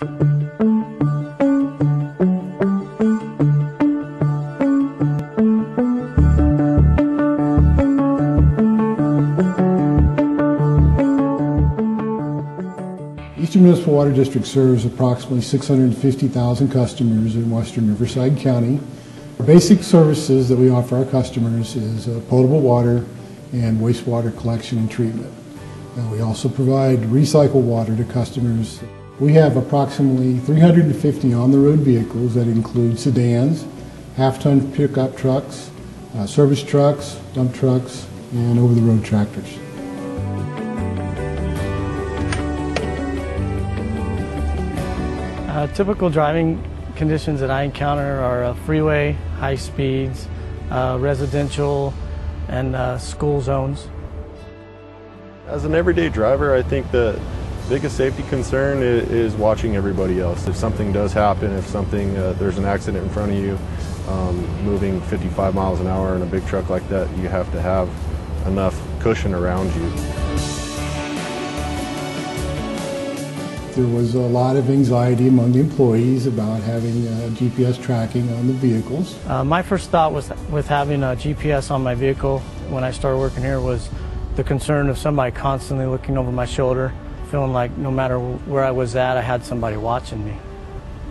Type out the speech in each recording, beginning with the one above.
Eastern Municipal Water District serves approximately 650,000 customers in western Riverside County. The basic services that we offer our customers is potable water and wastewater collection and treatment. We also provide recycled water to customers. We have approximately 350 on-the-road vehicles that include sedans, half-ton pickup trucks, service trucks, dump trucks, and over-the-road tractors. Typical driving conditions that I encounter are freeway, high speeds, residential, and school zones. As an everyday driver, I think the biggest safety concern is watching everybody else. If something does happen, if there's an accident in front of you, moving 55 miles an hour in a big truck like that, you have to have enough cushion around you. There was a lot of anxiety among the employees about having GPS tracking on the vehicles. My first thought with having a GPS on my vehicle when I started working here was the concern of somebody constantly looking over my shoulder, feeling like no matter where I was at, I had somebody watching me.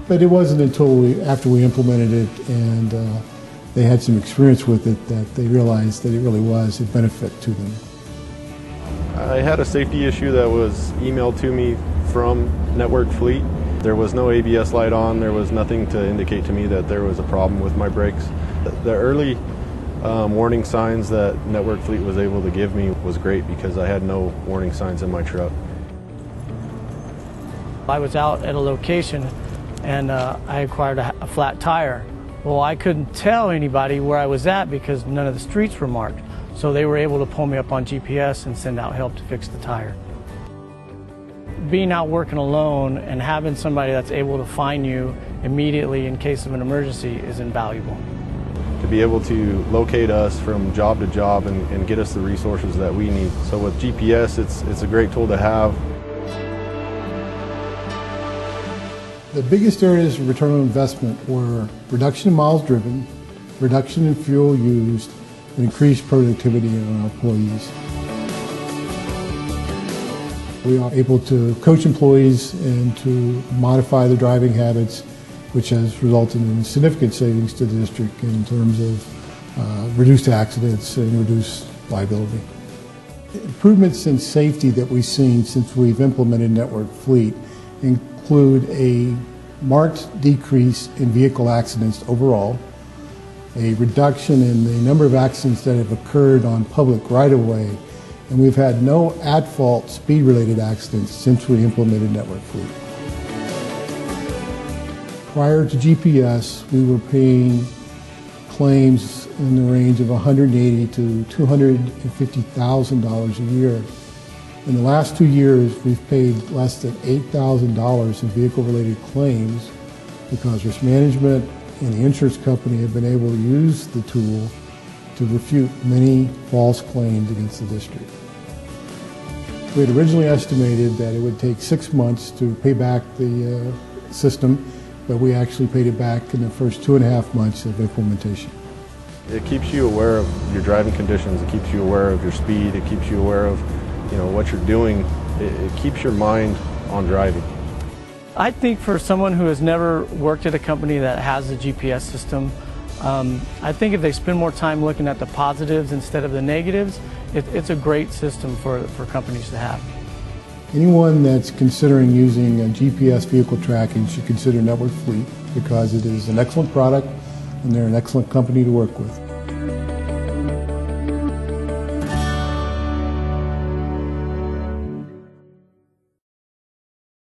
But it wasn't until after we implemented it and they had some experience with it that they realized that it really was a benefit to them. I had a safety issue that was emailed to me from Network Fleet. There was no ABS light on. There was nothing to indicate to me that there was a problem with my brakes. The early warning signs that Network Fleet was able to give me was great because I had no warning signs in my truck. I was out at a location and I acquired a flat tire. Well, I couldn't tell anybody where I was at because none of the streets were marked. So they were able to pull me up on GPS and send out help to fix the tire. Being out working alone and having somebody that's able to find you immediately in case of an emergency is invaluable. To be able to locate us from job to job and get us the resources that we need. So with GPS, it's a great tool to have. The biggest areas of return on investment were reduction in miles driven, reduction in fuel used, and increased productivity in our employees. We are able to coach employees and to modify their driving habits, which has resulted in significant savings to the district in terms of reduced accidents and reduced liability. Improvements in safety that we've seen since we've implemented Network Fleet include a marked decrease in vehicle accidents overall, a reduction in the number of accidents that have occurred on public right-of-way, and we've had no at-fault speed-related accidents since we implemented Network Fleet. Prior to GPS, we were paying claims in the range of $180,000 to $250,000 a year. In the last 2 years, we've paid less than $8,000 in vehicle-related claims because risk management and the insurance company have been able to use the tool to refute many false claims against the district. We had originally estimated that it would take 6 months to pay back the system, but we actually paid it back in the first 2.5 months of implementation. It keeps you aware of your driving conditions, it keeps you aware of your speed, it keeps you aware of what you're doing. It keeps your mind on driving. I think for someone who has never worked at a company that has a GPS system, I think if they spend more time looking at the positives instead of the negatives, it's a great system for companies to have. Anyone that's considering using a GPS vehicle tracking should consider Network Fleet because it is an excellent product and they're an excellent company to work with.